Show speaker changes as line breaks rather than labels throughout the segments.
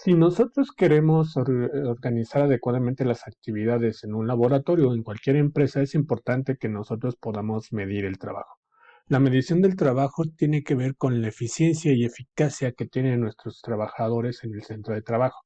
Si nosotros queremos organizar adecuadamente las actividades en un laboratorio o en cualquier empresa, es importante que nosotros podamos medir el trabajo. La medición del trabajo tiene que ver con la eficiencia y eficacia que tienen nuestros trabajadores en el centro de trabajo.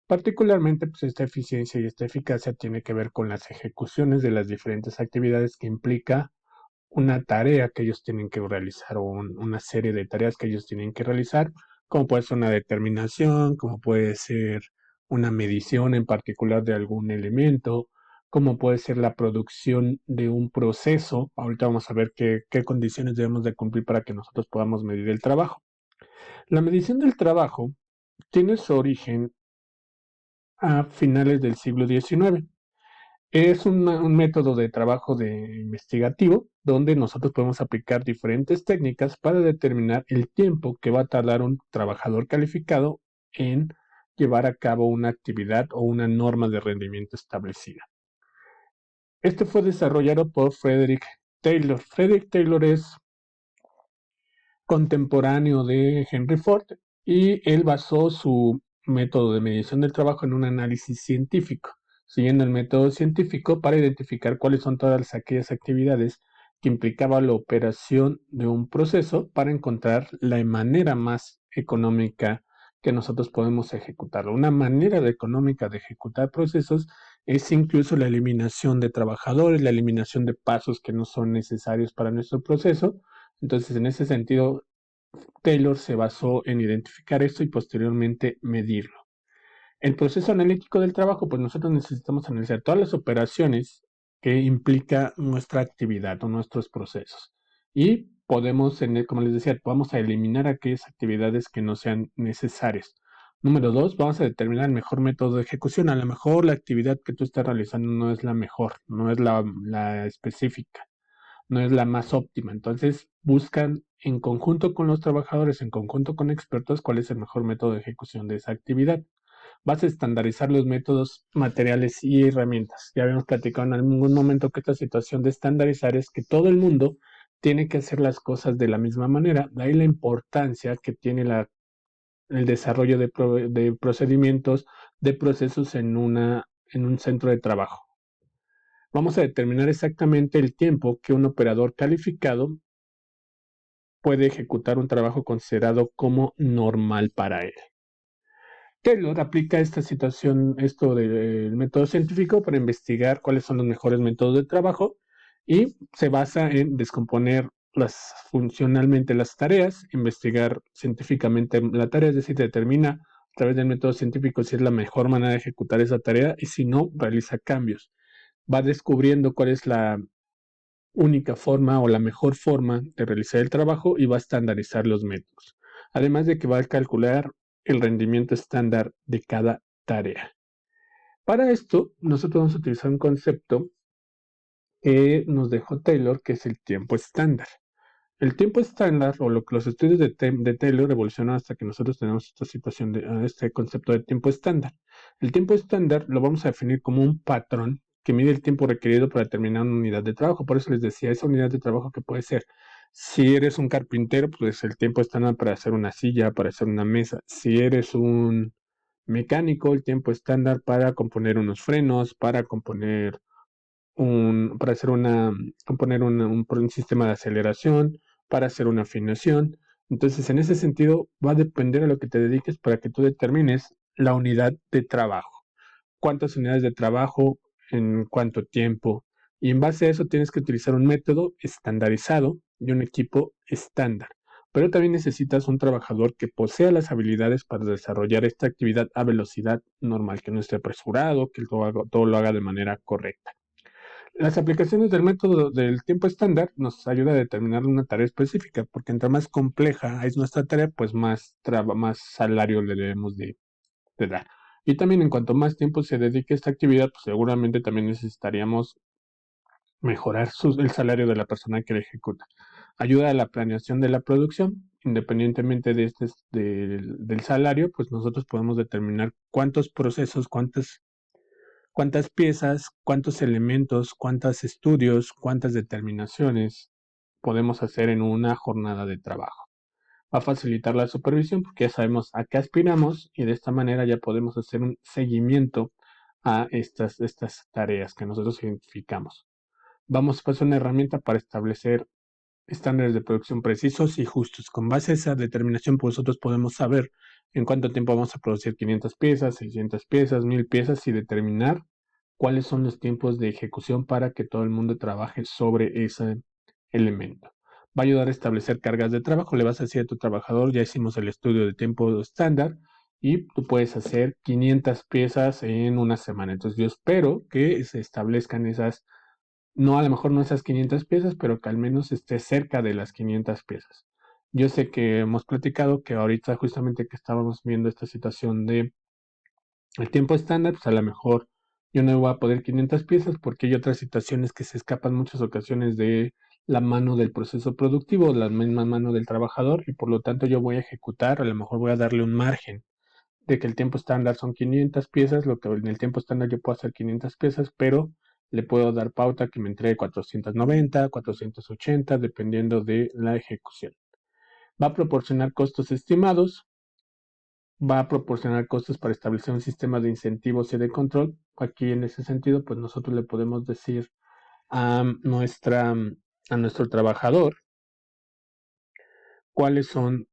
Particularmente, pues esta eficiencia y esta eficacia tiene que ver con las ejecuciones de las diferentes actividades que implica una tarea que ellos tienen que realizar o una serie de tareas que ellos tienen que realizar, como puede ser una determinación, como puede ser una medición en particular de algún elemento, como puede ser la producción de un proceso. Ahorita vamos a ver qué condiciones debemos de cumplir para que nosotros podamos medir el trabajo. La medición del trabajo tiene su origen a finales del siglo XIX. Es un método de trabajo de investigativo donde nosotros podemos aplicar diferentes técnicas para determinar el tiempo que va a tardar un trabajador calificado en llevar a cabo una actividad o una norma de rendimiento establecida. Este fue desarrollado por Frederick Taylor. Frederick Taylor es contemporáneo de Henry Ford y él basó su método de medición del trabajo en un análisis científico, siguiendo el método científico para identificar cuáles son todas aquellas actividades que implicaban la operación de un proceso para encontrar la manera más económica que nosotros podemos ejecutarlo. Una manera económica de ejecutar procesos es incluso la eliminación de trabajadores, la eliminación de pasos que no son necesarios para nuestro proceso. Entonces, en ese sentido, Taylor se basó en identificar esto y posteriormente medirlo. El proceso analítico del trabajo, pues nosotros necesitamos analizar todas las operaciones que implica nuestra actividad o nuestros procesos. Y podemos, como les decía, vamos a eliminar aquellas actividades que no sean necesarias. Número dos, vamos a determinar el mejor método de ejecución. A lo mejor la actividad que tú estás realizando no es la mejor, no es la específica, no es la más óptima. Entonces, buscan en conjunto con los trabajadores, en conjunto con expertos, cuál es el mejor método de ejecución de esa actividad. Vas a estandarizar los métodos, materiales y herramientas. Ya habíamos platicado en algún momento que esta situación de estandarizar es que todo el mundo tiene que hacer las cosas de la misma manera. De ahí la importancia que tiene el desarrollo de procedimientos, de procesos en un centro de trabajo. Vamos a determinar exactamente el tiempo que un operador calificado puede ejecutar un trabajo considerado como normal para él. Taylor aplica esta situación, esto del método científico, para investigar cuáles son los mejores métodos de trabajo y se basa en descomponer funcionalmente las tareas, investigar científicamente la tarea, es decir, determina a través del método científico si es la mejor manera de ejecutar esa tarea y si no, realiza cambios. Va descubriendo cuál es la única forma o la mejor forma de realizar el trabajo y va a estandarizar los métodos. Además de que va a calcular el rendimiento estándar de cada tarea. Para esto, nosotros vamos a utilizar un concepto que nos dejó Taylor, que es el tiempo estándar. El tiempo estándar, o lo que los estudios de Taylor evolucionaron hasta que nosotros tenemos esta situación de este concepto de tiempo estándar. El tiempo estándar lo vamos a definir como un patrón que mide el tiempo requerido para terminar una unidad de trabajo. Por eso les decía, esa unidad de trabajo que puede ser, si eres un carpintero, pues el tiempo estándar para hacer una silla, para hacer una mesa. Si eres un mecánico, el tiempo estándar para componer unos frenos, para componer para hacer componer un sistema de aceleración, para hacer una afinación. Entonces, en ese sentido, va a depender a lo que te dediques para que tú determines la unidad de trabajo. Cuántas unidades de trabajo, en cuánto tiempo. Y en base a eso tienes que utilizar un método estandarizado y un equipo estándar. Pero también necesitas un trabajador que posea las habilidades para desarrollar esta actividad a velocidad normal, que no esté apresurado, que todo lo haga de manera correcta. Las aplicaciones del método del tiempo estándar nos ayuda a determinar una tarea específica, porque entre más compleja es nuestra tarea, pues más salario le debemos de dar. Y también en cuanto más tiempo se dedique a esta actividad, pues seguramente también necesitaríamos mejorar el salario de la persona que la ejecuta. Ayuda a la planeación de la producción, independientemente del salario, pues nosotros podemos determinar cuántos procesos, cuántas piezas, cuántos elementos, cuántos estudios, cuántas determinaciones podemos hacer en una jornada de trabajo. Va a facilitar la supervisión porque ya sabemos a qué aspiramos y de esta manera ya podemos hacer un seguimiento a estas tareas que nosotros identificamos. Vamos a pasar una herramienta para establecer estándares de producción precisos y justos. Con base a esa determinación, pues nosotros podemos saber en cuánto tiempo vamos a producir 500 piezas, 600 piezas, 1000 piezas y determinar cuáles son los tiempos de ejecución para que todo el mundo trabaje sobre ese elemento. Va a ayudar a establecer cargas de trabajo. Le vas a decir a tu trabajador, ya hicimos el estudio de tiempo estándar y tú puedes hacer 500 piezas en una semana. Entonces yo espero que se establezcan esas, no, a lo mejor no esas 500 piezas, pero que al menos esté cerca de las 500 piezas. Yo sé que hemos platicado que ahorita justamente que estábamos viendo esta situación de el tiempo estándar, pues a lo mejor yo no voy a poder 500 piezas porque hay otras situaciones que se escapan muchas ocasiones de la mano del proceso productivo, la misma mano del trabajador y por lo tanto yo voy a ejecutar, a lo mejor voy a darle un margen de que el tiempo estándar son 500 piezas, lo que en el tiempo estándar yo puedo hacer 500 piezas, pero le puedo dar pauta que me entregue 490, 480, dependiendo de la ejecución. Va a proporcionar costos estimados, va a proporcionar costos para establecer un sistema de incentivos y de control. Aquí en ese sentido, pues nosotros le podemos decir a, a nuestro trabajador cuáles son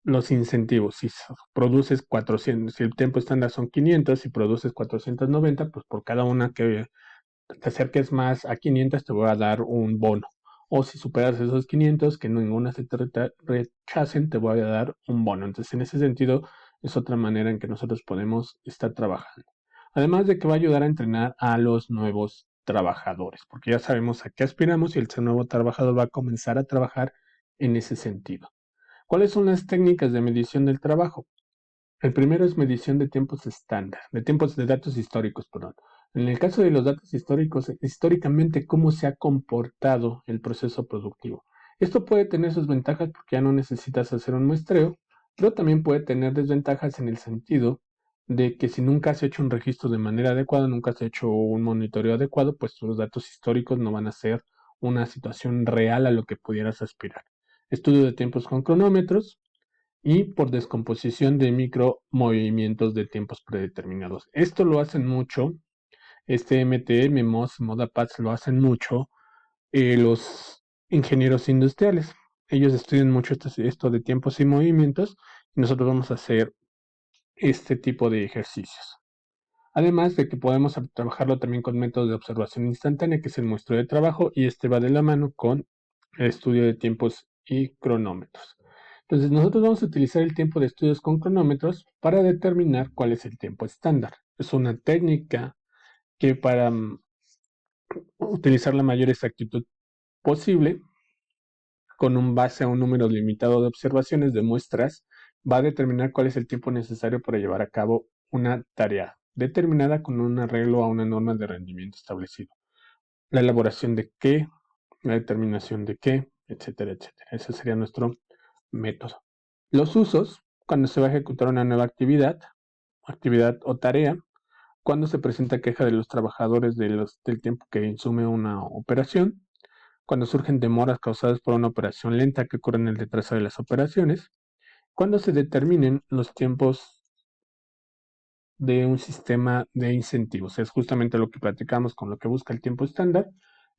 los incentivos. Si produces 400, si el tiempo estándar son 500, si produces 490, pues por cada una que te acerques más a 500 te voy a dar un bono. O si superas esos 500, que ninguna se te rechacen, te voy a dar un bono. Entonces, en ese sentido, es otra manera en que nosotros podemos estar trabajando. Además de que va a ayudar a entrenar a los nuevos trabajadores, porque ya sabemos a qué aspiramos y el nuevo trabajador va a comenzar a trabajar en ese sentido. ¿Cuáles son las técnicas de medición del trabajo? El primero es medición de tiempos estándar, de tiempos de datos históricos, perdón. En el caso de los datos históricos, históricamente, cómo se ha comportado el proceso productivo. Esto puede tener sus ventajas porque ya no necesitas hacer un muestreo, pero también puede tener desventajas en el sentido de que si nunca has hecho un registro de manera adecuada, nunca has hecho un monitoreo adecuado, pues tus datos históricos no van a ser una situación real a lo que pudieras aspirar. Estudio de tiempos con cronómetros, y por descomposición de micromovimientos de tiempos predeterminados. Esto lo hacen mucho, este MTM, MOS, Modapaths lo hacen mucho los ingenieros industriales. Ellos estudian mucho esto de tiempos y movimientos y nosotros vamos a hacer este tipo de ejercicios. Además de que podemos trabajarlo también con métodos de observación instantánea, que es el muestreo de trabajo, y este va de la mano con el estudio de tiempos y cronómetros. Entonces, nosotros vamos a utilizar el tiempo de estudios con cronómetros para determinar cuál es el tiempo estándar. Es una técnica que para utilizar la mayor exactitud posible, con un base a un número limitado de observaciones de muestras, va a determinar cuál es el tiempo necesario para llevar a cabo una tarea determinada con un arreglo a una norma de rendimiento establecido. La elaboración de qué, la determinación de qué, etcétera, etcétera. Ese sería nuestro método. Los usos, cuando se va a ejecutar una nueva actividad o tarea, cuando se presenta queja de los trabajadores del tiempo que insume una operación, cuando surgen demoras causadas por una operación lenta que ocurre en el retraso de las operaciones, cuando se determinen los tiempos de un sistema de incentivos. Es justamente lo que platicamos con lo que busca el tiempo estándar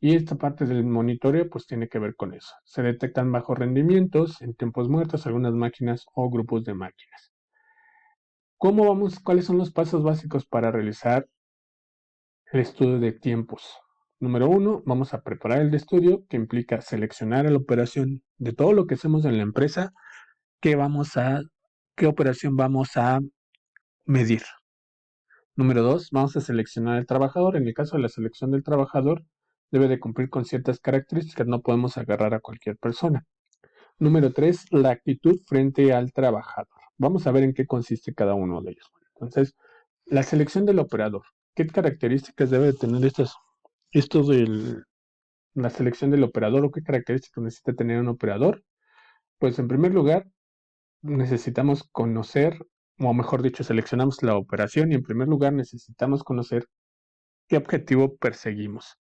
y esta parte del monitoreo pues tiene que ver con eso. Se detectan bajos rendimientos en tiempos muertos, algunas máquinas o grupos de máquinas. ¿Cómo vamos? ¿Cuáles son los pasos básicos para realizar el estudio de tiempos? Número uno, vamos a preparar el estudio que implica seleccionar a la operación de todo lo que hacemos en la empresa, qué qué operación vamos a medir. Número dos, vamos a seleccionar al trabajador. En el caso de la selección del trabajador, debe de cumplir con ciertas características, no podemos agarrar a cualquier persona. Número tres, la actitud frente al trabajador. Vamos a ver en qué consiste cada uno de ellos. Entonces, la selección del operador. ¿Qué características debe de tener esto de la selección del operador o qué características necesita tener un operador? Pues en primer lugar, necesitamos conocer, o mejor dicho, seleccionamos la operación y en primer lugar necesitamos conocer qué objetivo perseguimos.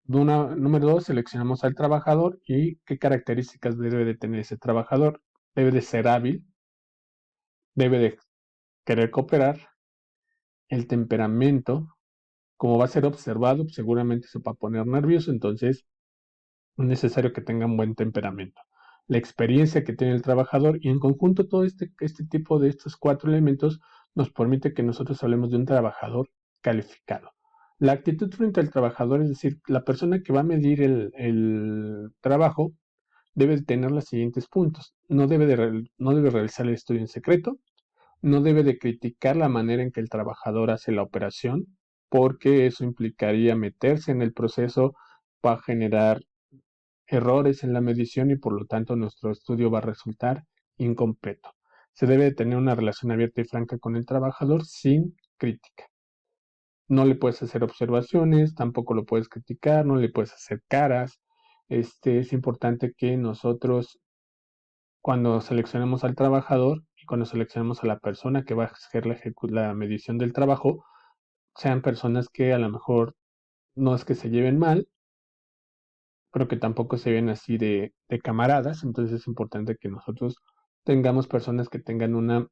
Número dos, seleccionamos al trabajador y qué características debe de tener ese trabajador. debe de ser hábil, debe de querer cooperar, el temperamento, como va a ser observado, seguramente se va a poner nervioso, entonces es necesario que tenga un buen temperamento. La experiencia que tiene el trabajador y en conjunto todo este tipo de estos 4 elementos nos permite que nosotros hablemos de un trabajador calificado. La actitud frente al trabajador, es decir, la persona que va a medir el trabajo, debe tener los siguientes puntos. No debe realizar el estudio en secreto, no debe de criticar la manera en que el trabajador hace la operación, porque eso implicaría meterse en el proceso, va a generar errores en la medición y por lo tanto nuestro estudio va a resultar incompleto. Se debe de tener una relación abierta y franca con el trabajador sin crítica. No le puedes hacer observaciones, tampoco lo puedes criticar, no le puedes hacer caras. Es importante que nosotros, cuando seleccionemos al trabajador y cuando seleccionemos a la persona que va a hacer la medición del trabajo, sean personas que a lo mejor no es que se lleven mal, pero que tampoco se ven así de camaradas. Entonces es importante que nosotros tengamos personas que tengan una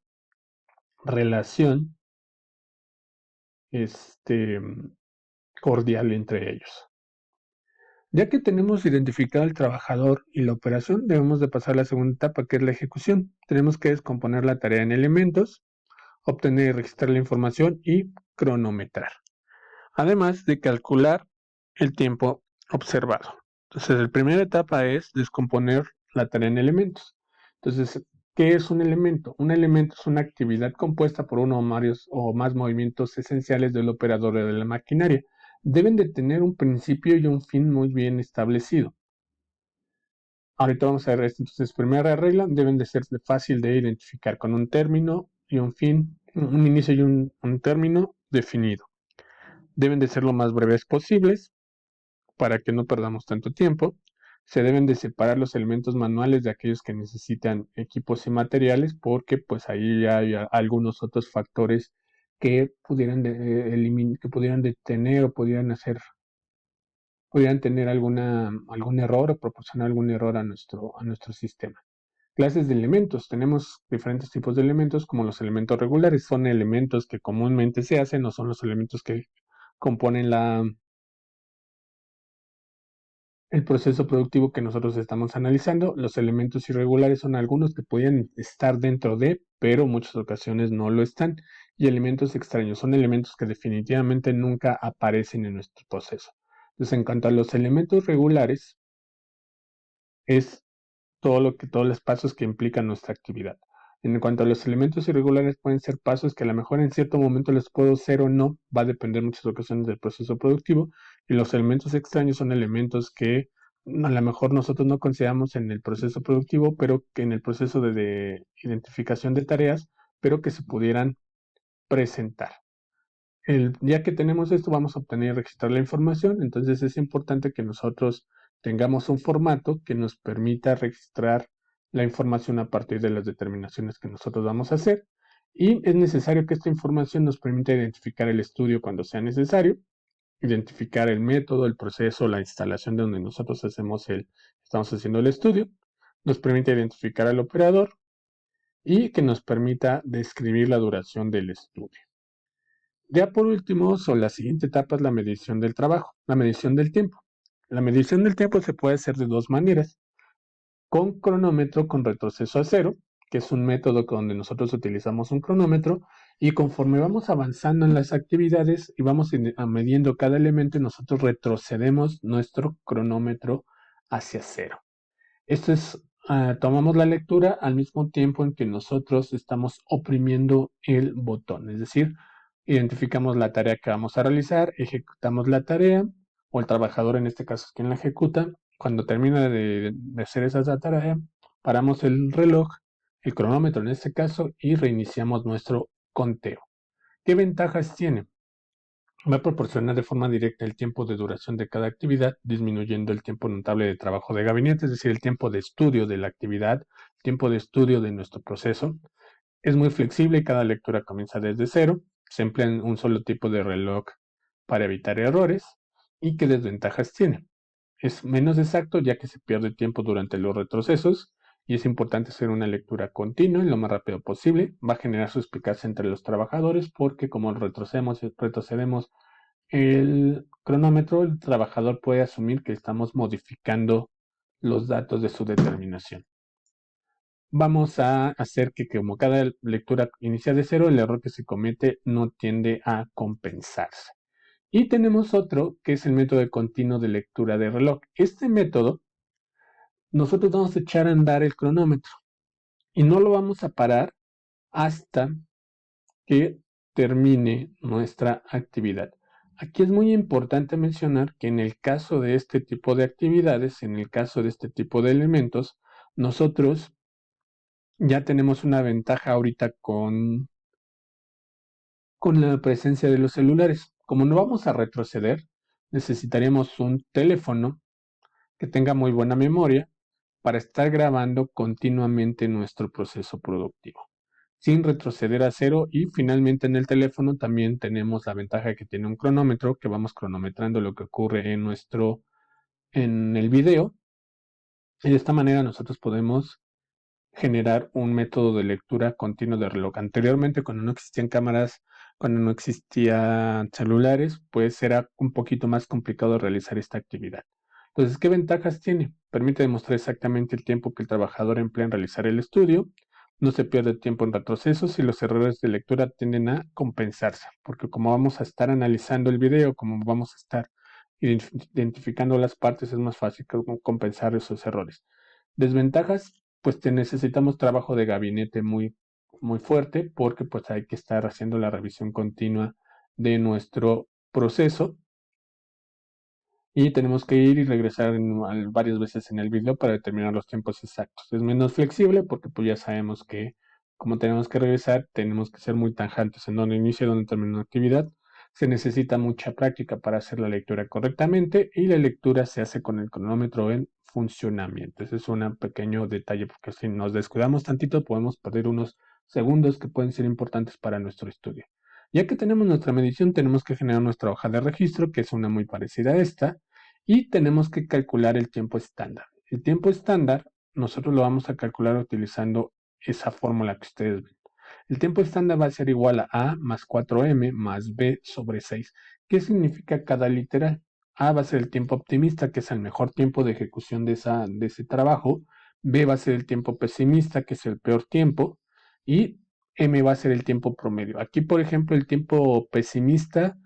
relación este, cordial entre ellos. Ya que tenemos identificado el trabajador y la operación, debemos de pasar a la segunda etapa, que es la ejecución. Tenemos que descomponer la tarea en elementos, obtener y registrar la información y cronometrar. Además de calcular el tiempo observado. Entonces, la primera etapa es descomponer la tarea en elementos. Entonces, ¿qué es un elemento? Un elemento es una actividad compuesta por uno o más movimientos esenciales del operador de la maquinaria. Deben de tener un principio y un fin muy bien establecido. Ahorita vamos a ver esto. Entonces, primera regla, deben de ser fácil de identificar con un término y un fin, un inicio y un término definido. Deben de ser lo más breves posibles para que no perdamos tanto tiempo. Se deben de separar los elementos manuales de aquellos que necesitan equipos y materiales porque pues ahí hay algunos otros factores que que pudieran detener o pudieran tener algún error o proporcionar algún error a nuestro sistema. Clases de elementos. Tenemos diferentes tipos de elementos como los elementos regulares. Son elementos que comúnmente se hacen, no son los elementos que componen el proceso productivo que nosotros estamos analizando. Los elementos irregulares son algunos que pueden estar dentro de, pero muchas ocasiones no lo están. Y elementos extraños son elementos que definitivamente nunca aparecen en nuestro proceso. Entonces, en cuanto a los elementos regulares, es todos los pasos que implican nuestra actividad. En cuanto a los elementos irregulares, pueden ser pasos que a lo mejor en cierto momento les puedo hacer o no, va a depender en muchas ocasiones del proceso productivo. Y los elementos extraños son elementos que a lo mejor nosotros no consideramos en el proceso productivo, pero que en el proceso de identificación de tareas, pero que se pudieran presentar. Ya que tenemos esto, vamos a obtener y registrar la información. Entonces es importante que nosotros tengamos un formato que nos permita registrar la información a partir de las determinaciones que nosotros vamos a hacer. Y es necesario que esta información nos permita identificar el estudio cuando sea necesario, identificar el método, el proceso, la instalación de donde nosotros estamos haciendo el estudio, nos permite identificar al operador y que nos permita describir la duración del estudio. Ya por último, la siguiente etapa es la medición del trabajo, la medición del tiempo. La medición del tiempo se puede hacer de dos maneras, con cronómetro con retroceso a cero, que es un método donde nosotros utilizamos un cronómetro y conforme vamos avanzando en las actividades y vamos midiendo cada elemento, nosotros retrocedemos nuestro cronómetro hacia cero. Esto es, tomamos la lectura al mismo tiempo en que nosotros estamos oprimiendo el botón, es decir, identificamos la tarea que vamos a realizar, ejecutamos la tarea, o el trabajador en este caso es quien la ejecuta. Cuando termina de hacer esa tarea, paramos el reloj, el cronómetro en este caso, y reiniciamos nuestro conteo. ¿Qué ventajas tiene? Va a proporcionar de forma directa el tiempo de duración de cada actividad, disminuyendo el tiempo notable de trabajo de gabinete, es decir, el tiempo de estudio de la actividad, tiempo de estudio de nuestro proceso. Es muy flexible y cada lectura comienza desde cero. Se emplea un solo tipo de reloj para evitar errores. ¿Y qué desventajas tiene? Es menos exacto ya que se pierde tiempo durante los retrocesos y es importante hacer una lectura continua y lo más rápido posible. Va a generar suspicacia entre los trabajadores porque como retrocedemos el cronómetro, el trabajador puede asumir que estamos modificando los datos de su determinación. Vamos a hacer que como cada lectura inicia de cero, el error que se comete no tiende a compensarse. Y tenemos otro que es el método de continuo de lectura de reloj. Este método, nosotros vamos a echar a andar el cronómetro y no lo vamos a parar hasta que termine nuestra actividad. Aquí es muy importante mencionar que en el caso de este tipo de actividades, en el caso de este tipo de elementos, nosotros ya tenemos una ventaja ahorita con la presencia de los celulares. Como no vamos a retroceder, necesitaríamos un teléfono que tenga muy buena memoria para estar grabando continuamente nuestro proceso productivo, sin retroceder a cero. Y finalmente en el teléfono también tenemos la ventaja que tiene un cronómetro, que vamos cronometrando lo que ocurre en el video. Y de esta manera nosotros podemos generar un método de lectura continuo de reloj. Anteriormente, cuando no existían cámaras, cuando no existían celulares, pues era un poquito más complicado realizar esta actividad. Entonces, ¿qué ventajas tiene? Permite demostrar exactamente el tiempo que el trabajador emplea en realizar el estudio, no se pierde tiempo en retrocesos y los errores de lectura tienden a compensarse, porque como vamos a estar analizando el video, como vamos a estar identificando las partes, es más fácil compensar esos errores. Desventajas, pues necesitamos trabajo de gabinete muy fuerte porque pues hay que estar haciendo la revisión continua de nuestro proceso y tenemos que ir y regresar varias veces en el video para determinar los tiempos exactos. Es menos flexible porque pues ya sabemos que como tenemos que regresar, tenemos que ser muy tajantes en donde inicia y donde termina una actividad. Se necesita mucha práctica para hacer la lectura correctamente y la lectura se hace con el cronómetro en funcionamiento. Ese es un pequeño detalle porque si nos descuidamos tantito podemos perder unos segundos que pueden ser importantes para nuestro estudio. Ya que tenemos nuestra medición, tenemos que generar nuestra hoja de registro, que es una muy parecida a esta, y tenemos que calcular el tiempo estándar. El tiempo estándar nosotros lo vamos a calcular utilizando esa fórmula que ustedes ven. El tiempo estándar va a ser igual a A más 4M más B sobre 6. ¿Qué significa cada literal? A va a ser el tiempo optimista, que es el mejor tiempo de ejecución de ese trabajo. B va a ser el tiempo pesimista, que es el peor tiempo. Y M va a ser el tiempo promedio. Aquí, por ejemplo, el tiempo pesimista,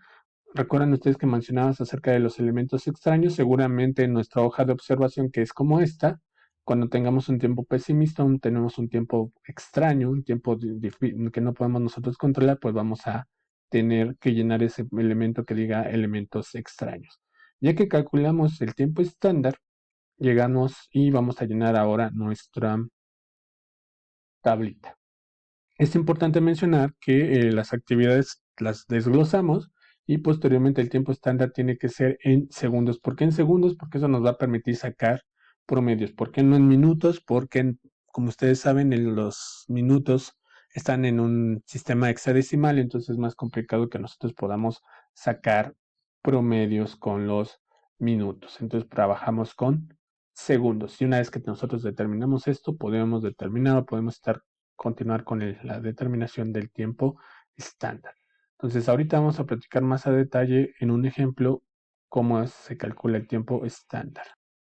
recuerdan ustedes que mencionabas acerca de los elementos extraños, seguramente en nuestra hoja de observación, que es como esta, cuando tengamos un tiempo pesimista, tenemos un tiempo extraño, un tiempo que no podemos nosotros controlar, pues vamos a tener que llenar ese elemento que diga elementos extraños. Ya que calculamos el tiempo estándar, llegamos y vamos a llenar ahora nuestra tablita. Es importante mencionar que las actividades las desglosamos y posteriormente el tiempo estándar tiene que ser en segundos. ¿Por qué en segundos? Porque eso nos va a permitir sacar promedios. ¿Por qué no en minutos? Porque, como ustedes saben, los minutos están en un sistema hexadecimal, entonces es más complicado que nosotros podamos sacar promedios con los minutos. Entonces trabajamos con segundos. Y una vez que nosotros determinamos esto, podemos continuar con la determinación del tiempo estándar. Entonces, ahorita vamos a platicar más a detalle en un ejemplo cómo se calcula el tiempo estándar.